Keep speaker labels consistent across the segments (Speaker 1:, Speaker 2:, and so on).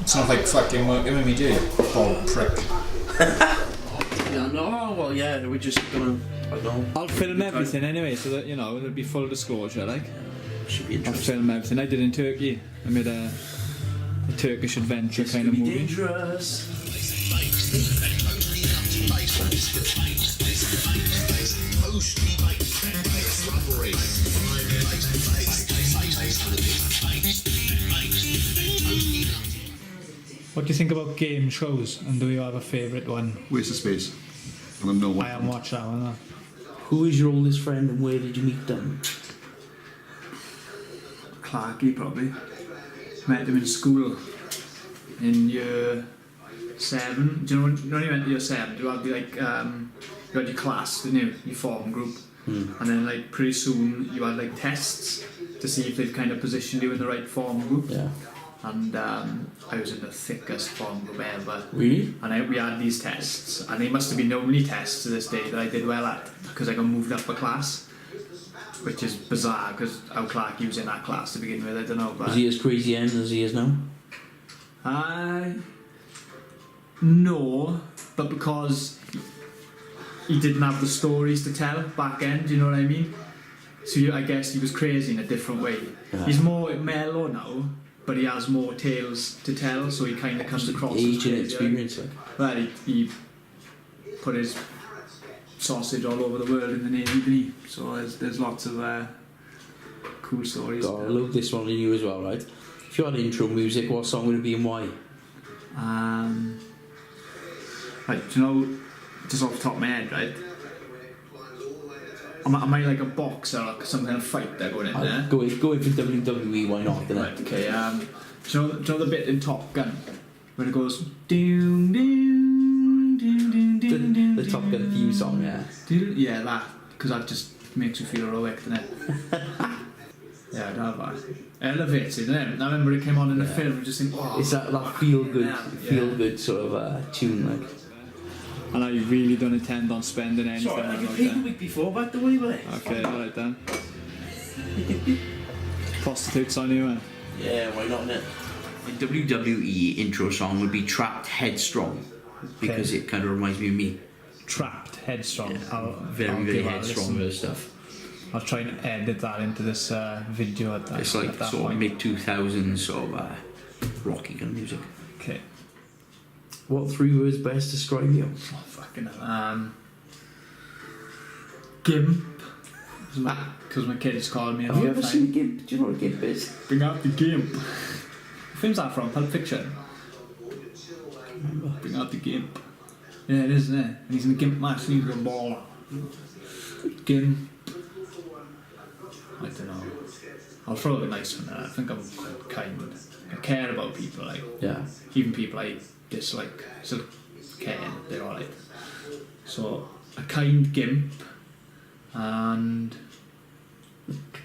Speaker 1: It's not like fucking working with me, do you? Bald prick.
Speaker 2: Yeah, no, well, yeah, we're just gonna, I don't know.
Speaker 1: I'll film everything anyway, so that, you know, it'll be full disclosure, like.
Speaker 2: Should be interesting.
Speaker 1: I'll film everything. I did in Turkey. I made a Turkish adventure kind of movie.
Speaker 2: Dangerous.
Speaker 1: What do you think about game shows? And do you have a favourite one?
Speaker 3: Waste of space. I don't know what.
Speaker 1: I haven't watched that one though.
Speaker 2: Who is your oldest friend and where did you meet them?
Speaker 1: Clarky, probably. Met him in school. In year 7. Do you know when you went to year 7? You had like you had your class, didn't you? Your form group. And then like pretty soon you had like tests to see if they'd kind of positioned you in the right form group.
Speaker 2: Yeah.
Speaker 1: And I was in the thickest form group ever.
Speaker 2: Really?
Speaker 1: And we had these tests, and they must have been the only tests to this day that I did well at, because I got moved up a class, which is bizarre because how Clarky was in that class to begin with. I don't know. But
Speaker 2: Was he as crazy then as he is now?
Speaker 1: No, but because he didn't have the stories to tell back then. Do you know what I mean? So I guess he was crazy in a different way.
Speaker 2: Yeah.
Speaker 1: He's more mellow now, but he has more tales to tell, so he kind of comes across as
Speaker 2: Age and
Speaker 1: crazy.
Speaker 2: experience, like.
Speaker 1: Well, he put his sausage all over the world in the Navy, didn't he? So there's lots of cool stories.
Speaker 2: God, I love this one in you as well, right? If you had intro music, what song would it be and why?
Speaker 1: Right, do you know, just off the top of my head, right? Am I like a boxer or some kind of fight there going in there?
Speaker 2: Go in for WWE, why not?
Speaker 1: Right, okay, do you know the bit in Top Gun where it goes doom doom doom doom doom doom?
Speaker 2: The Top Gun theme song, yeah.
Speaker 1: Yeah, that, because that just makes you feel heroic, doesn't it? Yeah, I don't have that. Elevated, isn't it? I remember it came on in the film and just think, oh,
Speaker 2: It's that feel good sort of tune, like.
Speaker 1: And I really don't intend on spending anything
Speaker 2: Sorry, I
Speaker 1: like
Speaker 2: paid the
Speaker 1: that.
Speaker 2: week before, by the way, mate.
Speaker 1: Okay, alright then. Prostitutes on you, man.
Speaker 2: Yeah, why not, innit? The WWE intro song would be Trapped Headstrong, because it kind of reminds me of me.
Speaker 1: Trapped, headstrong.
Speaker 2: Yeah, very headstrong with stuff.
Speaker 1: I'll try and edit that into this video at that.
Speaker 2: It's like
Speaker 1: at that
Speaker 2: sort of
Speaker 1: point.
Speaker 2: mid-2000s sort of rocky kind of music.
Speaker 1: Okay.
Speaker 2: What 3 words best describe you?
Speaker 1: Oh, fucking hell. Gimp. Because my kids call me.
Speaker 2: Have you ever seen a gimp? Do you know what a gimp is?
Speaker 1: Bring out the gimp. Film's that from? Pulp Fiction. Bring out the gimp. Yeah, it is, isn't it? And he's in the gimp match and he's a baller. Gimp. I don't know. I'll throw a nice one there. I think I'm quite kind. I care about people, like.
Speaker 2: Yeah.
Speaker 1: Even people I dislike. Still care. They're alright. So, a kind gimp. And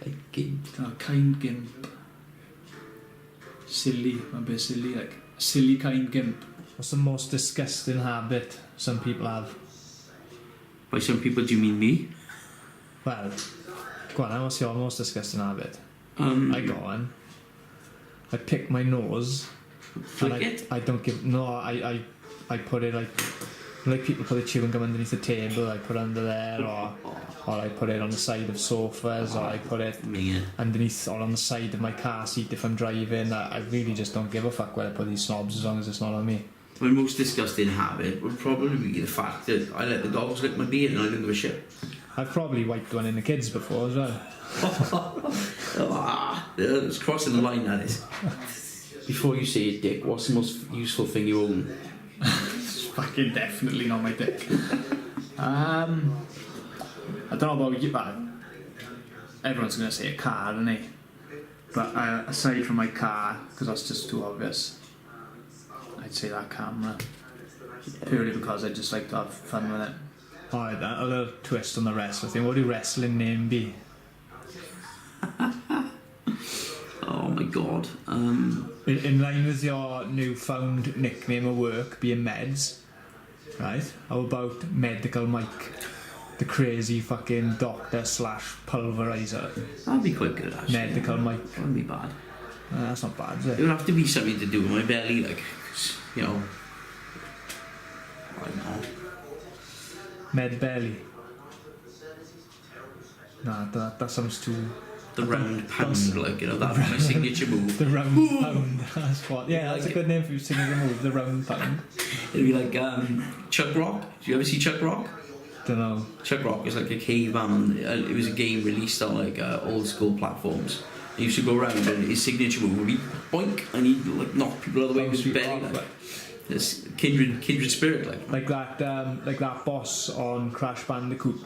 Speaker 1: a kind gimp. Silly, a bit silly, like a silly kind gimp. What's the most disgusting habit some people have?
Speaker 2: By some people, do you mean me?
Speaker 1: Well, go on, what's your most disgusting habit? I got one. I pick my nose.
Speaker 2: Flick it?
Speaker 1: I don't give. No, I put it like people put the chewing gum underneath the table. I put it under there, or I put it on the side of sofas, or I put it underneath or on the side of my car seat if I'm driving. I really just don't give a fuck where I put these snobs as long as it's not on me.
Speaker 2: My most disgusting habit would probably be the fact that I let the dogs lick my beard and I don't give a shit.
Speaker 1: I've probably wiped one in the kids before as well.
Speaker 2: It's crossing the line, that is. Before you say it, Dick, what's the most useful thing you own?
Speaker 1: It's fucking definitely not my dick. I don't know about you, but everyone's going to say a car, isn't they? But aside from my car, because that's just too obvious, I'd say that camera. Purely because I just like to have fun with it. Alright, a little twist on the wrestling thing. What would your wrestling name be?
Speaker 2: Oh my god.
Speaker 1: In line with your newfound nickname at work being Meds, right? How about Medical Mike? The crazy fucking doctor / pulverizer.
Speaker 2: That'd be quite good, actually.
Speaker 1: Medical Mike.
Speaker 2: Wouldn't be bad.
Speaker 1: That's not bad, is it?
Speaker 2: It would have to be something to do with my belly, like, you know. I don't know.
Speaker 1: Med belly. Nah, that sounds too...
Speaker 2: The round pound, like, you know, that's my signature move.
Speaker 1: The round pound. That's what. Yeah, that's a good name for your signature move. The round pound.
Speaker 2: It'd be like Chuck Rock. Do you ever see Chuck Rock?
Speaker 1: Don't know.
Speaker 2: Chuck Rock is like a caveman. It was a game released on like old school platforms. He used to go around and his signature move would be boink, and he'd like knock people out of the way with his belly. Like. This kindred spirit, like
Speaker 1: that boss on Crash Bandicoot.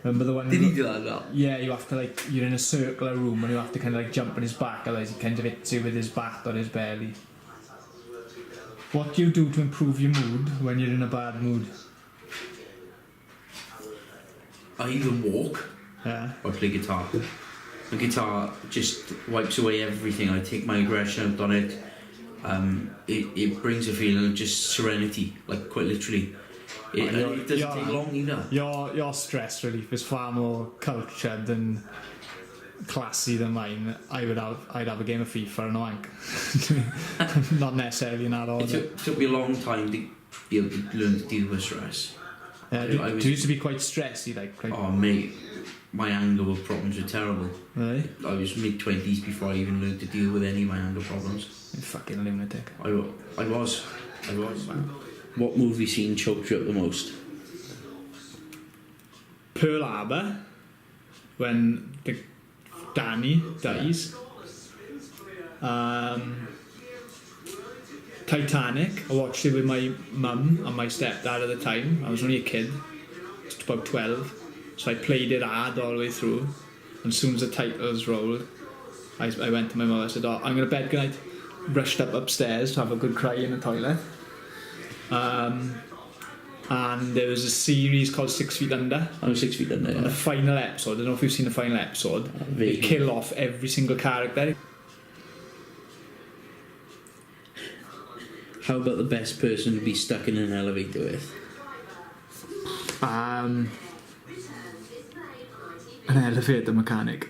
Speaker 1: Remember the one?
Speaker 2: Did he do that? No?
Speaker 1: Yeah, you have to like you're in a circular room and you have to kind of like jump on his back, otherwise he kind of hits you with his bat or his belly. What do you do to improve your mood when you're in a bad mood?
Speaker 2: I either walk or play guitar. The guitar just wipes away everything. I take my aggression out on it. It brings a feeling of just serenity, like quite literally. It doesn't take long either.
Speaker 1: Your stress relief is far more cultured and classy than mine. I'd have a game of FIFA and a wank. Not necessarily in that order.
Speaker 2: It took me a long time to be able to learn to deal with stress.
Speaker 1: You used to be quite stressy, like.
Speaker 2: Oh mate, my anger problems were terrible.
Speaker 1: Really?
Speaker 2: I was mid-20s before I even learned to deal with any of my anger problems.
Speaker 1: You fucking lunatic.
Speaker 2: I was. What movie scene choked you up the most?
Speaker 1: Pearl Harbor, when Danny dies. Titanic, I watched it with my mum and my stepdad at the time. I was only a kid, just about 12, so I played it hard all the way through. And as soon as the titles rolled, I went to my mum. I said, "Oh, I'm going to bed, good night." Rushed up upstairs to have a good cry in the toilet. And there was a series called 6 Feet Under.
Speaker 2: Oh, 6 Feet Under, yeah.
Speaker 1: And the final episode, I don't know if you've seen the final episode, they kill off every single character.
Speaker 2: How about the best person to be stuck in an elevator with?
Speaker 1: An elevator mechanic.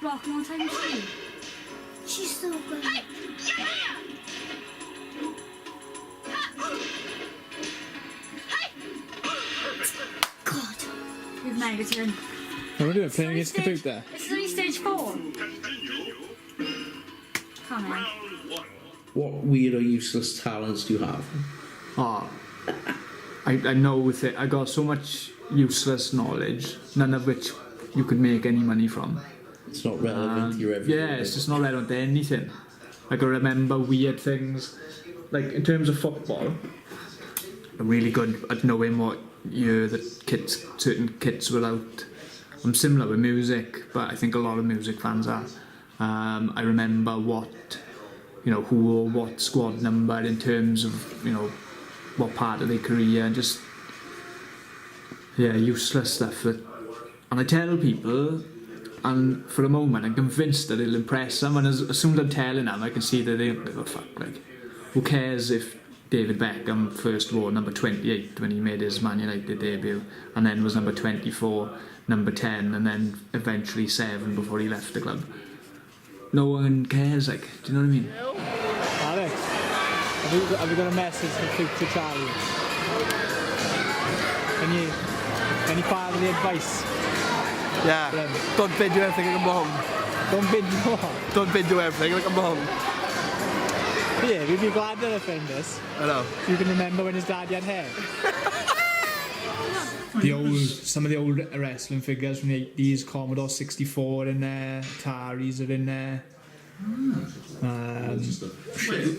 Speaker 4: Rock on time machine. She's so good. God, we've made it in.
Speaker 1: What are we doing? Playing against computer?
Speaker 4: This is only stage 4. Come on.
Speaker 2: What weird or useless talents do you have?
Speaker 1: I know with it, I got so much useless knowledge, none of which you could make any money from.
Speaker 2: It's not relevant to your everyday
Speaker 1: Yeah,
Speaker 2: life.
Speaker 1: it's just not relevant to anything. Like I remember weird things, like in terms of football, I'm really good at knowing what year that certain kits were out. I'm similar with music, but I think a lot of music fans are. I remember who wore what squad number in terms of, what part of their career, and just, useless stuff. And I tell people, and for a moment I'm convinced that it'll impress them, and as soon as I'm telling them, I can see that they go, fuck, like, who cares if David Beckham first wore number 28 when he made his Man United debut, and then was number 24, number 10, and then eventually 7 before he left the club. No one cares, like, do you know what I mean? Alex, have you got a message for future Charlie? Any fatherly advice?
Speaker 5: Yeah, don't bid you everything and come home.
Speaker 1: Don't bid more.
Speaker 5: Don't bid you everything and come home.
Speaker 1: Yeah, we'd be glad to defend this.
Speaker 5: I know.
Speaker 1: You can remember when his dad had hair. Some of the old wrestling figures from the 80s, Commodore 64 in there, Ataris are in there.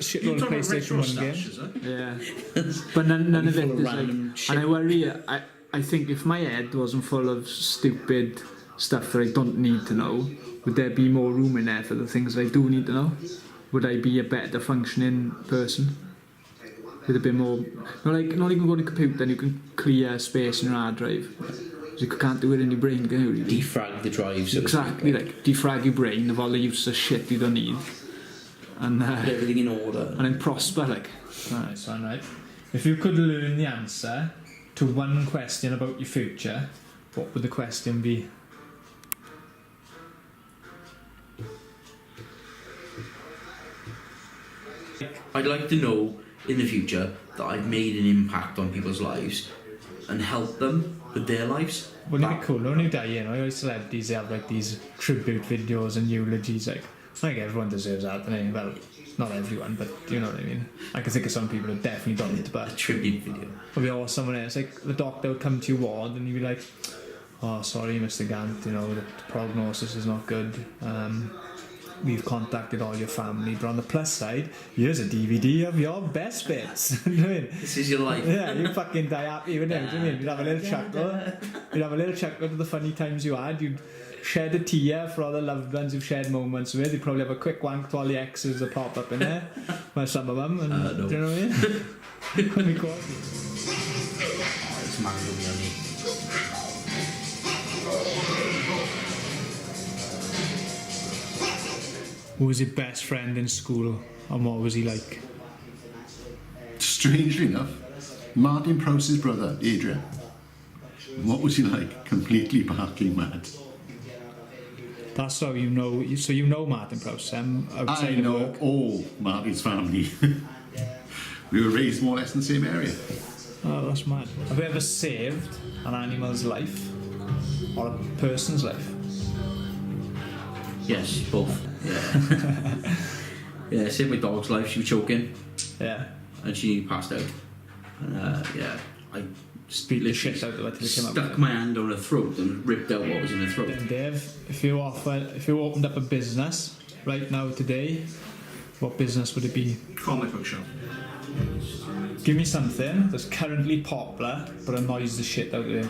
Speaker 1: Shitload of PlayStation 1 games. Yeah. But none of it is like... And I worry, I think if my head wasn't full of stupid stuff that I don't need to know, would there be more room in there for the things that I do need to know? Would I be a better functioning person? With a bit more... not even going to computer, and you can clear space in your hard drive. You can't do it in your brain, can you? Really?
Speaker 2: Defrag the drives.
Speaker 1: Exactly, like defrag your brain of all the useless shit you don't need. And
Speaker 2: put everything in order.
Speaker 1: And then prosper, like. Nice one, right? If you could learn the answer to one question about your future, what would the question be?
Speaker 2: I'd like to know in the future that I've made an impact on people's lives and helped them with their lives.
Speaker 1: Wouldn't it be cool when you die, you know, all celebrities, they have like these tribute videos and eulogies, like everyone deserves that, don't they? Well, not everyone, but you know what I mean. I can think of some people who definitely don't, but
Speaker 2: a tribute video.
Speaker 1: Or someone else, like the doctor would come to your ward and you'd be like, oh, sorry, Mr. Gant, you know, the prognosis is not good. We've contacted all your family, but on the plus side, here's a DVD of your best bits. You know what I mean?
Speaker 2: This is your life.
Speaker 1: Yeah, you fucking die happy, wouldn't you? Do you know what I mean? You'd have a little chuckle. You'd have a little chuckle to the funny times you had. You'd shed a tear for all the loved ones you've shared moments with. You'd probably have a quick wank to all the exes that pop up in there. Well, some of them. And,
Speaker 2: no.
Speaker 1: do you know what I mean? That'd be cool.
Speaker 2: This man will be on me.
Speaker 1: Who was your best friend in school and what was he like?
Speaker 3: Strangely enough, Martin Prouse's brother, Adrian. What was he like? Completely barking mad.
Speaker 1: That's how you know. So you know Martin Prowse.
Speaker 3: I know
Speaker 1: work.
Speaker 3: all Martin's family. We were raised more or less in the same area.
Speaker 1: Oh, that's mad. Have you ever saved an animal's life or a person's life?
Speaker 2: Yes, both. Yeah. Yeah, saved my dog's life. She was choking.
Speaker 1: Yeah.
Speaker 2: And she passed out. And yeah, I
Speaker 1: Beat the shit out of her till it came up.
Speaker 2: stuck my hand on her throat and ripped out what was in her throat.
Speaker 1: Then Dave, if you opened up a business right now today, what business would it be?
Speaker 6: Comic book shop.
Speaker 1: Give me something that's currently popular but annoys the shit out of you.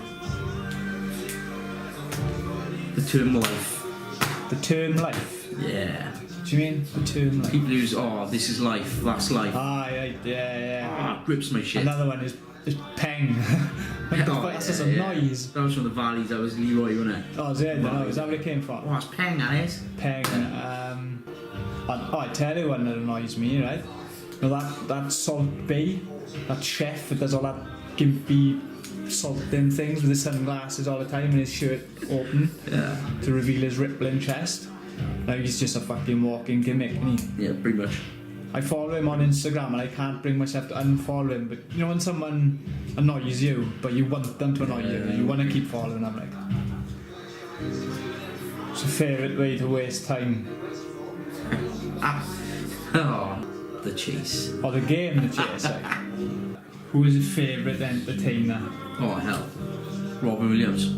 Speaker 2: The term life.
Speaker 1: The term life.
Speaker 2: Yeah.
Speaker 1: Do you mean the term life?
Speaker 2: People use, oh, this is life, that's life.
Speaker 1: Ah, right, yeah.
Speaker 2: Ah, grips my shit.
Speaker 1: Another one is peng. That's just a noise.
Speaker 2: That was from the Valleys, that was Leroy, wasn't it?
Speaker 1: Oh, is it? No, is that where it came from?
Speaker 2: Oh, it's peng, that is.
Speaker 1: Peng. I tell you one that annoys me, right? You know that Salt Bay, that chef that does all that gimpy salting things with his sunglasses all the time and his shirt open to reveal his rippling chest. Now he's just a fucking walking gimmick, isn't he?
Speaker 2: Yeah, pretty much.
Speaker 1: I follow him on Instagram and I can't bring myself to unfollow him, but you know when someone annoys you but you want them to annoy you want to keep following them, like it's your favourite way to waste time.
Speaker 2: Oh, the chase.
Speaker 1: Or the game, the chase, like. Who is your favourite entertainer?
Speaker 2: Oh hell, Robin Williams.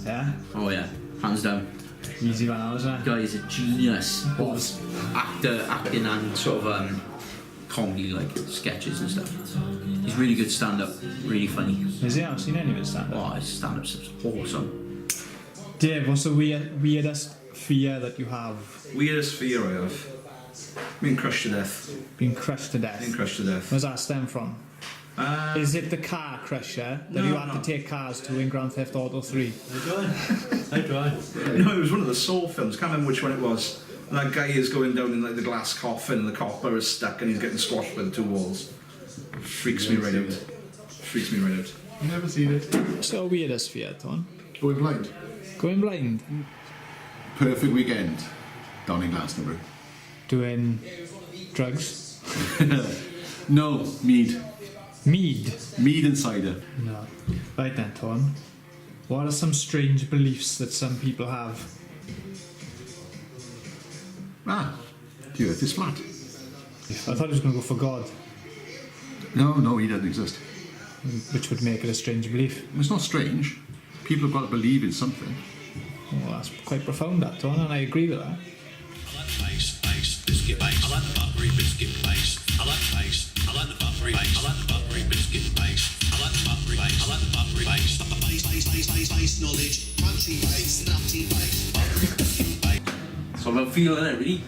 Speaker 1: Yeah?
Speaker 2: Oh yeah, hands down.
Speaker 1: Easy one, wasn't it?
Speaker 2: Guy is a genius.
Speaker 1: Was.
Speaker 2: Acting and sort of comedy, like sketches and stuff. He's really good stand-up, really funny.
Speaker 1: Is he? I've seen any of his stand-up.
Speaker 2: Oh, his stand-up's awesome.
Speaker 1: Dave, what's the weirdest fear that you have?
Speaker 6: Weirdest fear I have. Being crushed to death.
Speaker 1: Being crushed to death.
Speaker 6: Being crushed to death.
Speaker 1: Where's that stem from? Is it the car crusher that you had to take cars to in Grand Theft Auto 3?
Speaker 6: I tried. No, it was one of the Saw films. Can't remember which one it was. And that guy is going down in like the glass coffin, and the copper is stuck, and he's getting squashed by the two walls. Freaks me right out. Freaks me right out.
Speaker 3: I've never seen it.
Speaker 1: So weirdest fear, Ton.
Speaker 3: Going blind.
Speaker 1: Going blind.
Speaker 3: Perfect weekend. Down in Glastonbury.
Speaker 1: Doing drugs.
Speaker 3: No, mead.
Speaker 1: Mead.
Speaker 3: Mead and cider.
Speaker 1: No. Right then, Ton. What are some strange beliefs that some people have?
Speaker 3: The earth is flat.
Speaker 1: I thought he was going to go for God,
Speaker 3: No, he doesn't exist.
Speaker 1: which would make it a strange belief.
Speaker 3: It's not strange. People have got to believe in something.
Speaker 1: Well, that's quite profound, that, Ton, and I agree with that.
Speaker 7: I like base, biscuit base. I like the buttery biscuit base. I like base. I like the buttery base. I like the buttery biscuit base. I like the buttery base. I like the buttery base. Base knowledge. Crunchy base, nutty base.
Speaker 2: So I'm feeling it, really.